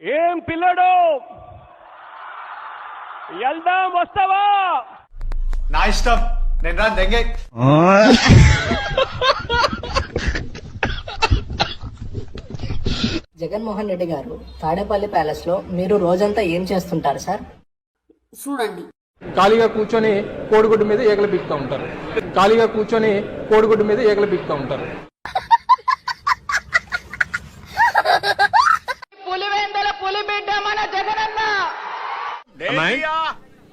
ఏం పిల్లడు వెళ్దాం వస్తావా? నా ఇష్టం, నేను రా దెంగే. జగన్మోహన్ రెడ్డి గారు తాడేపల్లి ప్యాలెస్ లో మీరు రోజంతా ఏం చేస్తుంటారు సార్? చూడండి, ఖాళీగా కూర్చొని కోడిగుడ్డు మీద ఏగలు బిక్తూ ఉంటారు. ఖాళీగా కూర్చొని కోడిగుడ్డు మీద ఏగలు బిక్తూ ఉంటారు.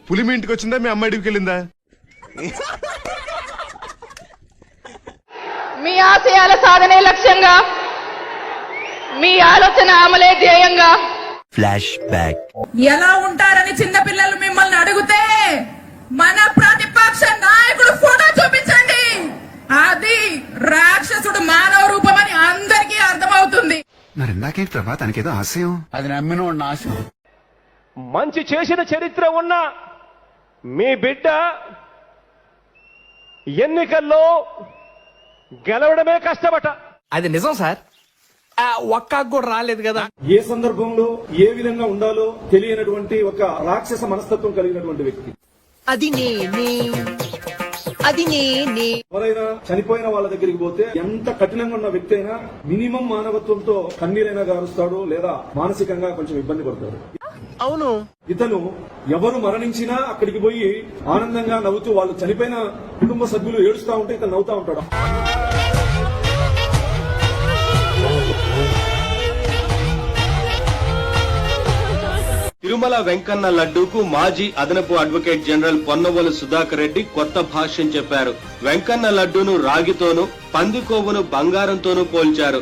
పులి మీ ఇంటికి వచ్చిందా, మీ అమ్మాయికి వెళ్ళిందా? మీ ఆశయాల సాధనే లక్ష్యంగా, మీ ఆలోచన అమలే ధ్యేయంగా. Flash back. ఎలా ఉంటారని చిన్నపిల్లలు మిమ్మల్ని అడిగితే మన ప్రతిపక్ష నాయకుడు ఫోటో చూపించండి. అది రాక్షసుడు మానవ రూపం అని అందరికీ అర్థమవుతుంది. మరి ఇందాకేంటి ప్రభా, తనకేదో ఆశయం. అది నమ్మిన ఆశయం. మంచి చేసిన చరిత్ర ఉన్న మీ బిడ్డ ఎన్నికల్లో గెలవడమే కష్టపట. అది నిజం సార్, ఒక్క కూడా రాలేదు కదా. ఏ సందర్భంలో ఏ విధంగా ఉండాలో తెలియనటువంటి ఒక రాక్షస మనస్తత్వం కలిగినటువంటి వ్యక్తి. ఎవరైనా చనిపోయిన వాళ్ళ దగ్గరికి పోతే ఎంత కఠినంగా ఉన్న వ్యక్తి అయినా మినిమం మానవత్వంతో కన్నీరైనా గారుస్తాడు, లేదా మానసికంగా కొంచెం ఇబ్బంది పడతాడు. అవును, ఇతను ఎవరు మరణించినా అక్కడికి పోయి ఆనందంగా నవ్వుతూ, వాళ్ళు చనిపోయిన కుటుంబ సభ్యులు ఏడుస్తా ఉంటే ఇతను నవ్వుతా ఉంటాడు. తిరుమల వెంకన్న లడ్డూకు మాజీ అదనపు అడ్వకేట్ జనరల్ పొన్నవోలు సుధాకర్ రెడ్డి కొత్త భాష్యం చెప్పారు. వెంకన్న లడ్డూను రాగితోనూ, పందికోవును బంగారంతోనూ పోల్చారు.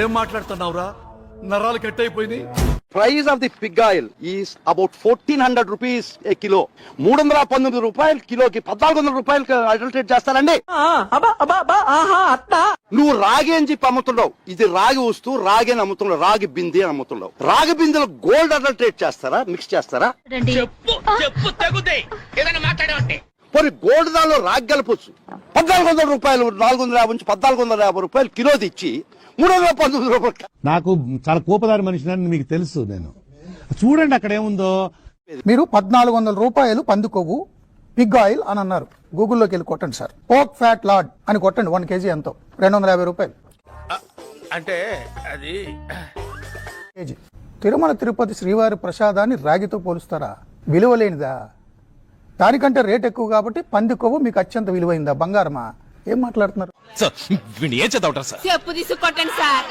ఏం మాట్లాడుతున్నావురా, నరాలు కట్ అయిపోయింది. Price of the Pig oil is about 1400 rupees A kilo. 319 రూపాయలు కిలోకి 1400 రూపాయలకి అడల్టరేట్ చేస్తారండి. నువ్వు రాగి అని చెప్పి అమ్ముతున్నావు, ఇది రాగి వస్తువు, రాగి అని అమ్ముతున్నావు, రాగి బింది అని అమ్ముతున్నావు. రాగి బిందెలో గోల్డ్ అడల్టరేట్ చేస్తారా, మిక్స్ చేస్తారా? పోనీ గోల్డ్ దానిలో రాగి కలపొచ్చు. 1400 రూపాయలు, 450 నుంచి 1450 రూపాయలు కిలోది ఇచ్చి 319 రూపాయలు. నాకు చాలా కోపదారి మనిషిని మీకు తెలుసు. నేను చూడండి అక్కడ ఏముందో. మీరు 1400 రూపాయలు పందుకోవు పిగ్ ఆయిల్ అని అన్నారు. గూగుల్లోకి వెళ్ళి కొట్టండి సార్, పోక్ ఫ్యాట్ లాడ్ అని కొట్టండి. 1 కేజీ ఎంతో 250 రూపాయలు అంటే అది కేజీ. తిరుమల తిరుపతి శ్రీవారి ప్రసాదాన్ని రాగితో పోలుస్తారా? విలువలేనిదా? దానికంటే రేట్ ఎక్కువ కాబట్టి పంది కొవ్వు మీకు అత్యంత విలువైందా? బంగారమా? ఏం మాట్లాడుతున్నారు? చెప్పు తీసుకొట్టండి సార్.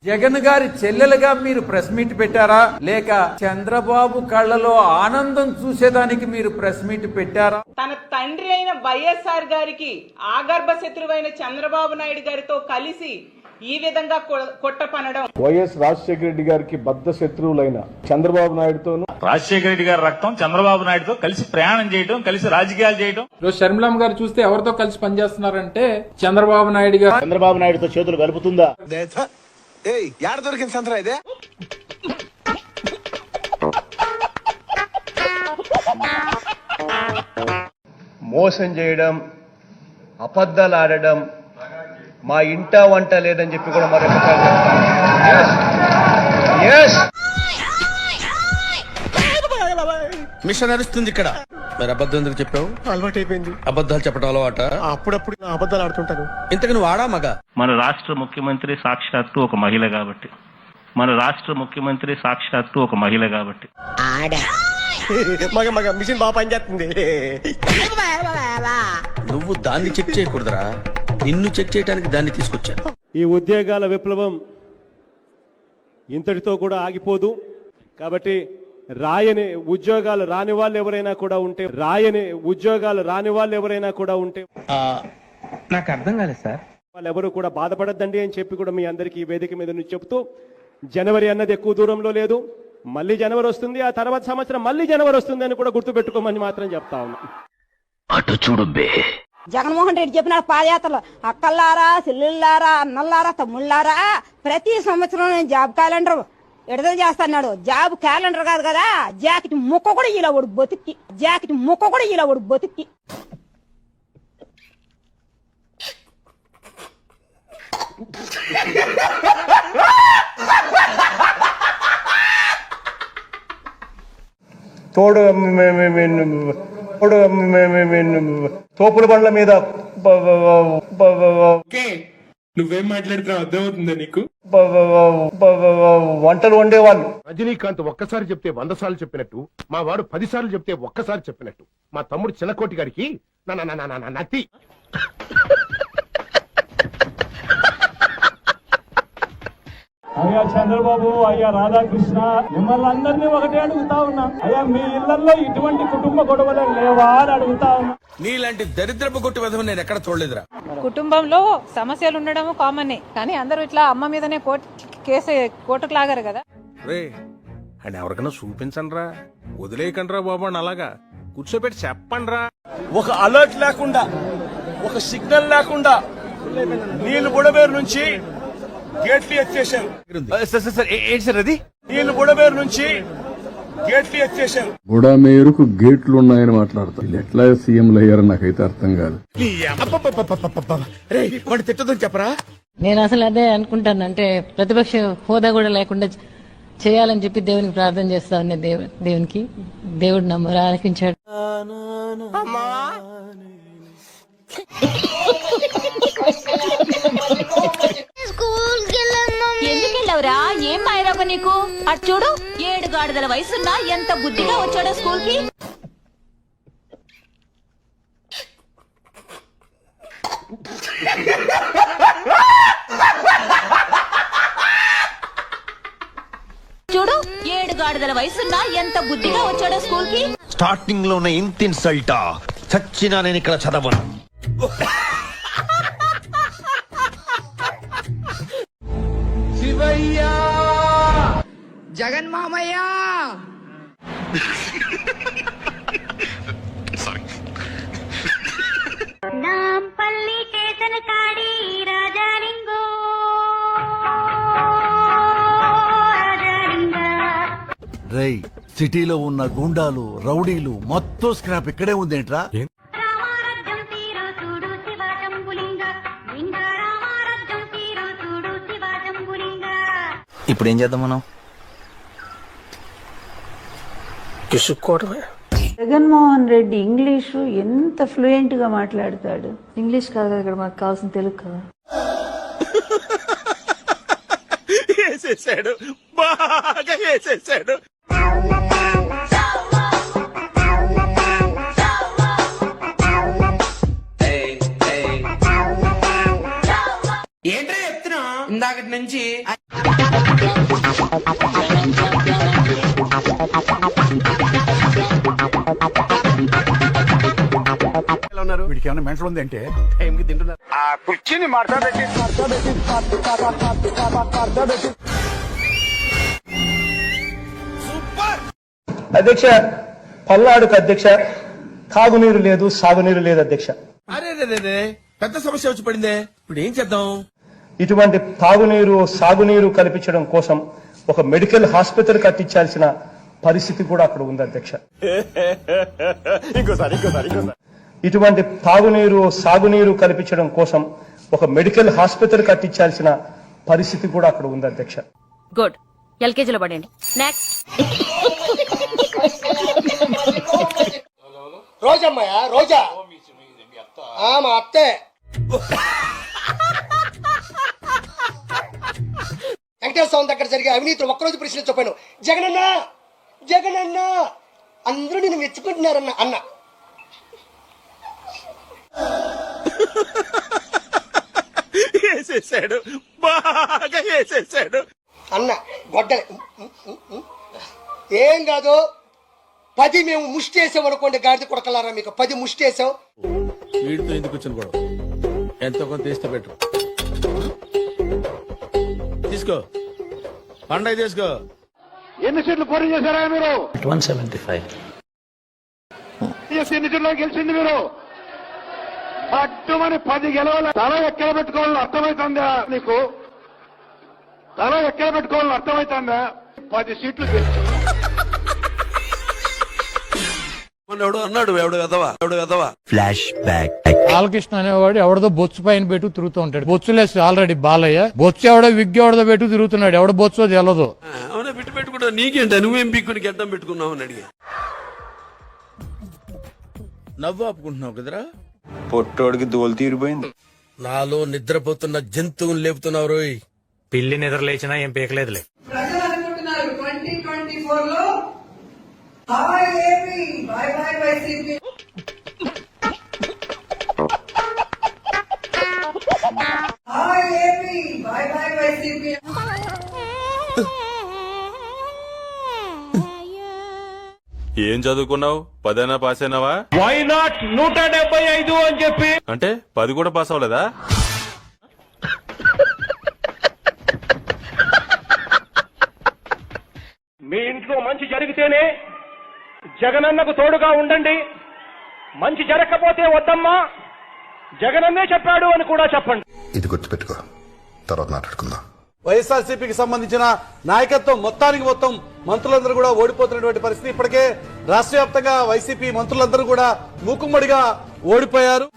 జగన్ గారి చెల్లెలుగా మీరు ప్రెస్ మీట్ పెట్టారా, లేక చంద్రబాబు కళ్ళలో ఆనందం చూసేదానికి మీరు ప్రెస్ మీట్ పెట్టారా? తన తండ్రి అయిన వైఎస్ఆర్ గారికి ఆగర్భ శత్రువైన చంద్రబాబు నాయుడు గారితో కలిసి ఈ విధంగా కొట్టపనడం. వైఎస్ రాజశేఖర రెడ్డి గారికి బద్ధ శత్రువులైన చంద్రబాబు నాయుడుతోనూ, రాజశేఖర రెడ్డి గారి రక్తం చంద్రబాబు నాయుడుతో కలిసి ప్రయాణం చేయడం, కలిసి రాజకీయాలు చేయడం. రోజు షర్మిలమ్మ గారు చూస్తే ఎవరితో కలిసి పనిచేస్తున్నారంటే చంద్రబాబు నాయుడు గారు. చంద్రబాబు నాయుడుతో చేతులు కలుపుతుందా? యాడ దొరికింది సంతరా ఇదే? మోసం చేయడం, అబద్ధాలు ఆడడం, మా ఇంట వంట లేదని చెప్పి కూడా మరొకసారి మిషన్ నడుస్తుంది ఇక్కడ. మరి అబద్ధం ఎందుకు చెప్పావు? అలవాటు అయిపోయింది అబద్ధాలు చెప్పడం అలవాట. అప్పుడప్పుడు అబద్ధాలు ఆడుతుంటాను. ఇంతకు నువ్వు ఆడా మగ? మన రాష్ట్ర ముఖ్యమంత్రి సాక్షాత్తు ఒక మహిళ కాబట్టి, మన రాష్ట్ర ముఖ్యమంత్రి సాక్షాత్తు ఒక మహిళ కాబట్టి మగ మిషన్ బాగా పనిచేస్తుంది. నువ్వు దాన్ని చెక్ చేయకూడదురా, నిన్ను చెక్ చేయడానికి దాన్ని తీసుకొచ్చా. ఈ ఉద్యోగాల విప్లవం ఇంతటితో కూడా ఆగిపోదు. కాబట్టి రాయని ఉద్యోగాలు రాని వాళ్ళు ఎవరైనా కూడా ఉంటే నాకు అర్థం కాలేదు సార్. వాళ్ళు ఎవరు కూడా బాధపడద్దండి అని చెప్పి కూడా మీ అందరికీ ఈ వేదిక మీద నుంచి చెప్తూ, జనవరి అన్నది ఎక్కువ దూరంలో లేదు. మళ్ళీ జనవరి వస్తుంది, ఆ తర్వాత సంవత్సరం మళ్ళీ జనవరి వస్తుంది అని కూడా గుర్తుపెట్టుకోమని మాత్రం చెప్తా ఉన్నా. అటు చూడు బే. జగన్మోహన్ రెడ్డి చెప్పిన పాదయాత్రలో అక్కల్లారా, చెల్లెళ్ళారా, అన్నల్లారా, తమ్ముళ్ళారా, ప్రతి సంవత్సరం నేను జాబ్ క్యాలెండర్ విడుదల చేస్తాడు. జాబ్ క్యాలెండర్ కాదు కదా, జాకెట్ ముక్క కూడా ఇలా ఒడు బతికి. తోపుల బండ్ల మీద నువ్వేం మాట్లాడుతున్నావు అర్థమవుతుందా నీకు? వంటలు వండేవాళ్ళు. రజనీకాంత్ ఒక్కసారి చెప్తే 100 సార్లు చెప్పినట్టు, మా వాడు 10 సార్లు చెప్తే ఒక్కసారి చెప్పినట్టు, మా తమ్ముడు చిన్నకోటి గారికి నత్తి. అయ్యా చంద్రబాబు, అయ్యా రాధాకృష్ణ, మిమ్మల్ని అందరినీ ఒకటే అడుగుతా ఉన్నా, అయ్యా మీ ఇళ్లలో ఇటువంటి కుటుంబ గొడవలు లేవా అని అడుగుతా ఉన్నా. నీలాంటి దరిద్రపు కొట్టి విధం నేను ఎక్కడ చూడలేదురా. కుటుంబంలో సమస్యలు ఉండడం కామనే, కానీ అందరూ ఇట్లా అమ్మ మీదనే కోర్టుకు లాగారు కదా. రే అని ఎవరికైనా చూపించండి రా, వదిలేయకండి రా బాబు అని అలాగా కూర్చోబెట్టి చెప్పండి రా. ఒక అలర్ట్ లేకుండా, ఒక సిగ్నల్ లేకుండా నీళ్లు బుడబేరు నుంచి గేట్లు ఎత్తేశారు. నీళ్లు బుడబేరు నుంచి గేట్లు ఎత్తేశారు. బుడమేరుకు గేట్లు ఉన్నాయని మాట్లాడతారు. ఎట్లా సీఎంలు అయ్యారని నాకైతే అర్థం కాదు. తిట్టదని చెప్పరా. నేను అసలు అదే అనుకుంటానంటే ప్రతిపక్ష హోదా కూడా లేకుండా చేయాలని చెప్పి దేవునికి ప్రార్థన చేస్తా ఉన్న దేవునికి దేవుడు నమ్మరు ఆలకించాడు. ఎందుకెళ్ళవురా? ఏం మాయరాగో నీకు? అటు చూడు, 7 గాడిదల వయసున్నా ఎంత బుద్ధిగా వచ్చాడో స్కూల్ కి. చూడు, 7 గాడిదల వయసున్నా ఎంత బుద్ధిగా వచ్చాడో స్కూల్ కి. స్టార్టింగ్ లోనే ఇంత ఇన్సల్టా, చచ్చినా నేను ఇక్కడ చదవను. శివయ్యా, జగన్ మామయ్య, నాంపల్లి చేతన కాడి రాజాలింగో రేయ్, సిటీలో ఉన్న గుండాలు, రౌడీలు మొత్తం స్క్రాప్ ఇక్కడే ఉందేంట్రా? రామారాజ్యం తీరు చూడు శివాజంబులింగ లింగ, రామారాజ్యం తీరు చూడు శివాజంబులింగ. ఇప్పుడు ఏం చేద్దాం మనం? జగన్మోహన్ రెడ్డి ఇంగ్లీషు ఎంత ఫ్లూయెంట్ గా మాట్లాడతాడు. ఇంగ్లీష్ కాదు ఇక్కడ మాకు కావాల్సిన తెలుగు కదా. వేసేసాడు, బాగా వేసేసాడు. ఏంటో చెప్తున్నా ఇందాకటి నుంచి. వీడికి ఏమైనా మెంటల్ ఉంది అంటే టైంకి తింటున్నారు. ఆ కుర్చీని మాట్లాడబెట్టి అధ్యక్ష, పల్నాడుకు అధ్యక్ష తాగునీరు లేదు, సాగునీరు లేదు అధ్యక్ష. అరే పెద్ద సమస్య వచ్చి పడిందే, ఇప్పుడు ఏం చేద్దాం? ఇటువంటి తాగునీరు, సాగునీరు కల్పించడం కోసం ఒక మెడికల్ హాస్పిటల్ కట్టించాల్సిన పరిస్థితి కూడా అక్కడ ఉంది అధ్యక్ష. ఇటువంటి తాగునీరు, సాగునీరు కల్పించడం కోసం ఒక మెడికల్ హాస్పిటల్ కట్టించాల్సిన పరిస్థితి కూడా అక్కడ ఉంది అధ్యక్ష. గుడ్, ఎల్కేజీలో పడండి. నెక్స్ట్ రోజమ్మయ్య, రోజా మా అత్తే. వెంకటేశ్వర స్వామి దగ్గర జరిగే అవినీతిని ఒక్కరోజు ప్రశ్నించకపోయాను. జగనన్న జగనన్న అందరూ నేను మెచ్చుకుంటున్నారన్న అన్న. వేసేసాడు, బాగా వేసేసాడు అన్న. గొడ్డలే ఏం కాదు, 10 మేము ముష్టి వేసాం అనుకోండి. గాడిద కొడకలారా, మీకు 10 ముష్టి వేసాం. వీడితో ఎందుకు వచ్చిన గొడవ? ఎంతో కొంత తీస్తే బెటర్. తీసుకో, పండగ తీసుకో. ఎన్ని సీట్లు పోటీ చేశారా మీరు? 175. ఎన్ని సీట్లో గెలిచింది మీరు? అడ్డుమని 10 గెలవాలి. తల ఎక్కడ పెట్టుకోవాలని అర్థమవుతుందా నీకు? తల ఎక్కడ పెట్టుకోవాలని అర్థమవుతుందా? 10 సీట్లు ఎవడు అన్నాడు, ఎవడు కదవా. Flash back. బాలకృష్ణ అనేవాడు ఎవడదో బొచ్చు పైన పెట్టు తిరుగుతూ ఉంటాడు. బొచ్చులేసి ఆల్రెడీ బాలయ్య బొచ్చు ఎవడో విగ్గి ఎవడదో పెట్టు తిరుగుతున్నాడు. ఎవడ బొచ్చో తెలదు. అవునా, పెట్టుకుంటా. నీకేంట, నువ్వేం పీక్కుని గడ్డం పెట్టుకున్నావు అని అడిగా. నవ్వు ఆపుకుంటున్నావు కదరా? పొట్టోడికి దోలు తీరిపోయింది. నాలో నిద్రపోతున్న జంతువుని లేపుతున్నావు రోయ్. పిల్లి నిద్ర లేచినా ఏం పీకలేదులే. ప్రజలు అనుకుంటున్నారు 2024 లో hi AP by by YCP. Hi AP by by YCP. ఏం చదువుకున్నావు? 10 పాస్ అయినావా? వై నాట్ 175 అని చెప్పి అంటే 10 కూడా పాస్ అవ్వలేదా? మీ ఇంట్లో మంచి జరిగితేనే జగనన్నకు తోడుగా ఉండండి, మంచి జరగకపోతే వద్దమ్మా జగనన్నే చెప్పాడు అని కూడా చెప్పండి. ఇది గుర్తుపెట్టుకో, తర్వాత మాట్లాడుకుందాం. వైఎస్ఆర్సీపీకి సంబంధించిన నాయకత్వం మొత్తం మంత్రులందరూ కూడా ఓడిపోతున్నటువంటి పరిస్థితి. ఇప్పటికే రాష్ట్ర వ్యాప్తంగా వైసీపీ మంత్రులందరూ కూడా మూకుమ్మడిగా ఓడిపోయారు.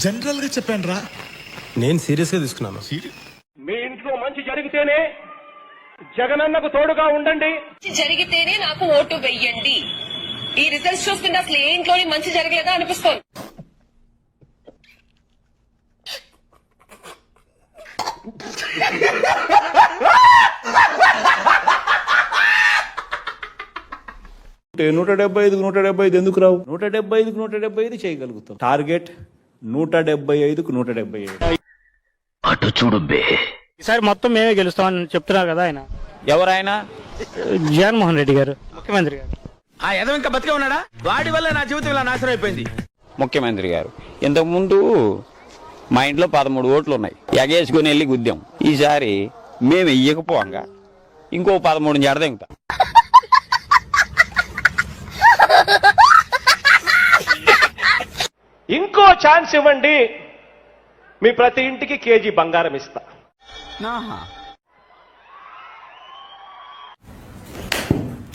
జనరల్ గా చెప్పాను రా, నేను సీరియస్ గా తీసుకున్నాను. మీ ఇంట్లో మంచి జరిగితేనే జగనన్నకు తోడుగా ఉండండి, జరిగితేనే నాకు ఓటు వెయ్యండి. ఈ రిజల్ట్స్ చూస్తుంటే అసలు ఏ ఇంట్లోని మంచి జరగలేదా అనిపిస్తోంది. నూట 175 ఎందుకు రావు? 175 చేయగలుగుతాం. టార్గెట్ 175కు 177. అటు చూడు బే. ఈసారి మొత్తం మేమే గెలుస్తామని చెప్తున్నారు కదా ఆయన. ఎవరైనా జగన్మోహన్ రెడ్డి గారు ముఖ్యమంత్రి గారు. ఆ ఎదవ ఇంకా బతికే ఉన్నాడా? వాడి వల్ల నా జీవితం ఇలా నాశనం అయిపోయింది. ముఖ్యమంత్రి గారు ఇంతకు ముందు మా ఇంట్లో 13 ఓట్లు ఉన్నాయి, ఎగేసుకుని వెళ్ళి గుద్దాం. ఈసారి మేము వెయ్యకపోగా ఇంకో 13 జడదెంగుతా. ఇంకో ఛాన్స్ ఇవ్వండి, మీ ప్రతి ఇంటికి కేజీ బంగారం ఇస్తా.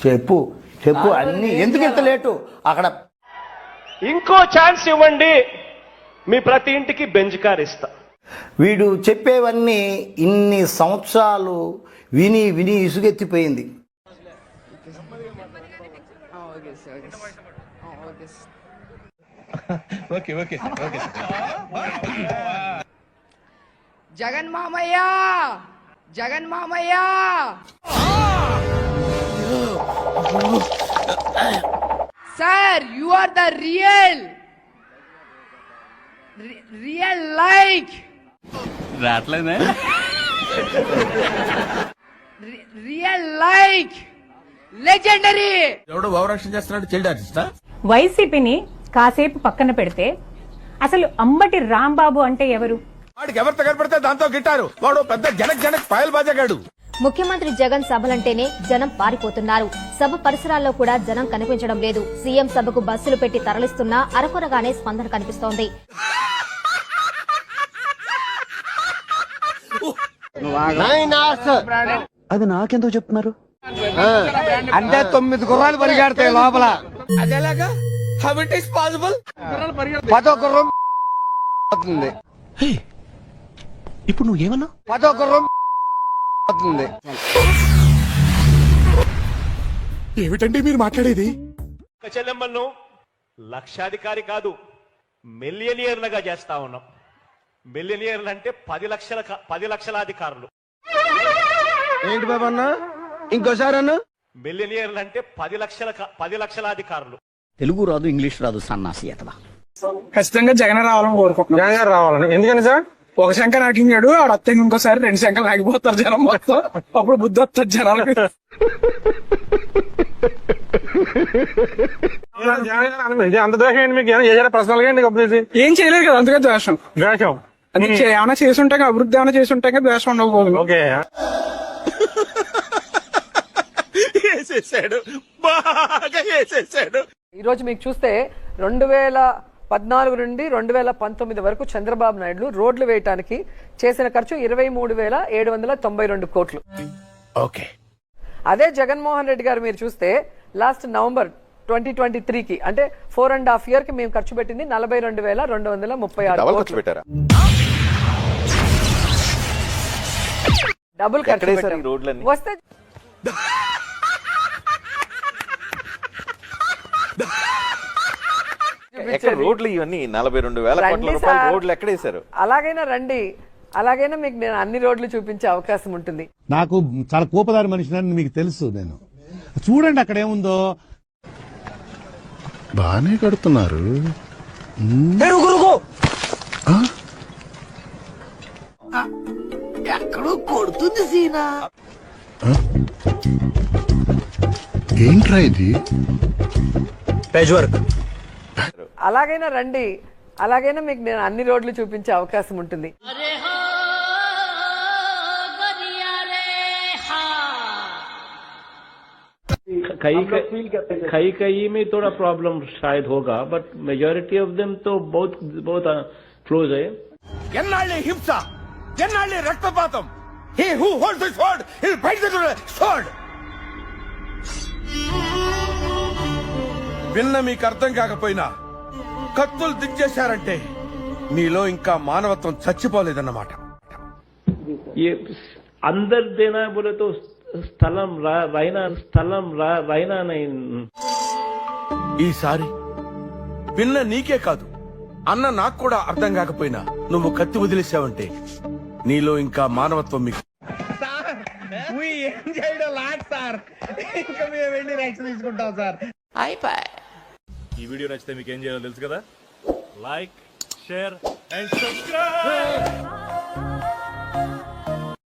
చెప్పు అన్ని ఎందుకు ఇంత లేటు అక్కడ? ఇంకో ఛాన్స్ ఇవ్వండి, మీ ప్రతి ఇంటికి బెంజ్ కార్ ఇస్తా. వీడు చెప్పేవన్నీ ఇన్ని సంవత్సరాలు విని విని ఇసుగెత్తిపోయింది. జగన్ మామయ్య, జగన్ మామయ్య. Sir you are the real like రావట్లేదే రియల్ లైక్ లెజెండరీ. ఎవడో భావరక్షణ చేస్తున్నాడు, చైల్డ్ ఆర్టిస్టా? వైసీపీని కాసేపు పక్కన పెడితే అసలు అంబటి రాంబాబు అంటే ఎవరు? వాడికి ఎవరితో కనపడితే దాంతో గిట్టారు. వాడు పెద్ద జనక్ పాయల్ బాజాగాడు. ముఖ్యమంత్రి జగన్ సభలంటేనే జనం పారిపోతున్నారు. సభ పరిసరాల్లో కూడా జనం కనిపించడం లేదు. సీఎం సభకు బస్సులు పెట్టి తరలిస్తున్నా అరకొరగానే స్పందన కనిపిస్తోంది. అది నాకెందుకు చెప్తున్నారు? అంటే 9 గుర్రాలు పరిగెడతాయి లోపల. అదేలాగా హౌ ఇట్ ఇస్ పాసిబుల్? 10వ గుర్రం అవుతుంది. ఇప్పుడు నువ్వు ఏమన్నా? 10వ గుర్రం అవుతుంది. ఏమిటండి మీరు మాట్లాడేది? చెల్లెమ్మలను లక్షాధికారి కాదు, మిలియనియర్లుగా చేస్తా ఉన్నాం. మిలియనియర్లు అంటే 10 లక్షల అధికారులు. ఏంటి బాబు అన్న? ఇంకోసారి అన్న. మిలియనియర్లు అంటే 10 లక్షల అధికారులు. తెలుగు రాదు, ఇంగ్లీష్ రాదు, సన్నాసి అతవా. ఖచ్చితంగా జగన్ రావాలని కోరుకుంటున్నాను. జగన్ రావాలని. ఎందుకని సార్? ఒక శంక నాకించాడు, ఆడ అత్తంగా ఇంకోసారి 2 శంకలు నాగిపోతారు జనం మొత్తం. అప్పుడు బుద్ధి వస్తారు జనాలకి. అంత దోషం ఏంటి మీకు? పర్సనల్ గా ఏం చేయలేదు కదా, అందుకే ద్వేషం. అది ఏమైనా చేసి ఉంటాం, అభివృద్ధి ఏమైనా చేసి ఉంటాం, ద్వేషం ఉండకపోదు. ఓకే, వేసేసాడు, బాగా వేసేసాడు. ఈ రోజు మీకు చూస్తే 2014 నుండి 2019 వరకు చంద్రబాబు నాయుడు రోడ్లు వేయడానికి చేసిన ఖర్చు 23,792 కోట్లు. ఓకే. అదే జగన్మోహన్ రెడ్డి గారు మీరు చూస్తే లాస్ట్ నవంబర్ 2023కి అంటే 4.5 years కి మేము ఖర్చు పెట్టింది 42,236 కోట్లు. డబుల్ ఖర్చు పెట్టాం. వస్తే కనిపించేది. రోడ్లు ఇవన్నీ 42,000 కోట్ల రండి రూపాయలు సార్. రోడ్లు ఎక్కడేశారు? అలాగైనా రండి, అలాగైనా మీకు నేను అన్ని రోడ్లు చూపించే అవకాశం ఉంటుంది. నాకు చాలా కోపదారి మనిషిని మీకు తెలుసు. నేను చూడండి అక్కడ ఏముందో. బానే కడుతున్నారు. ఎక్కడో కొడుతుంది సీనా. ఏంట్రా ఇది? అలాగైనా రండి, అలాగైనా మీకు నేను అన్ని రోడ్లు చూపించే అవకాశం ఉంటుంది. कई में थोड़ा प्रॉब्लम शायद होगा, बट मेजॉरिटी ऑफ देम तो बहुत क्लोज है. ఎన్నాళ్ళే హింస, ఎన్నాళ్ళే రక్తపాతం. He who holds the sword, he'll fight the sword. విన్న మీకు అర్థం కాకపోయినా కత్తులు దించేశారంటే మీలో ఇంకా మానవత్వం చచ్చిపోలేదన్నమాట. ये अंदर देना है बोले तो స్థలం రైనా नहीं. ఈసారి విన్న నీకే కాదు, అన్న నాకు కూడా అర్థం కాకపోయినా నువ్వు కత్తి వదిలేసావంటే నీలో ఇంకా మానవత్వం మీకు. ఈ వీడియో నచ్చితే మీకు ఏం చేయాలో తెలుసు కదా. Like, share and subscribe.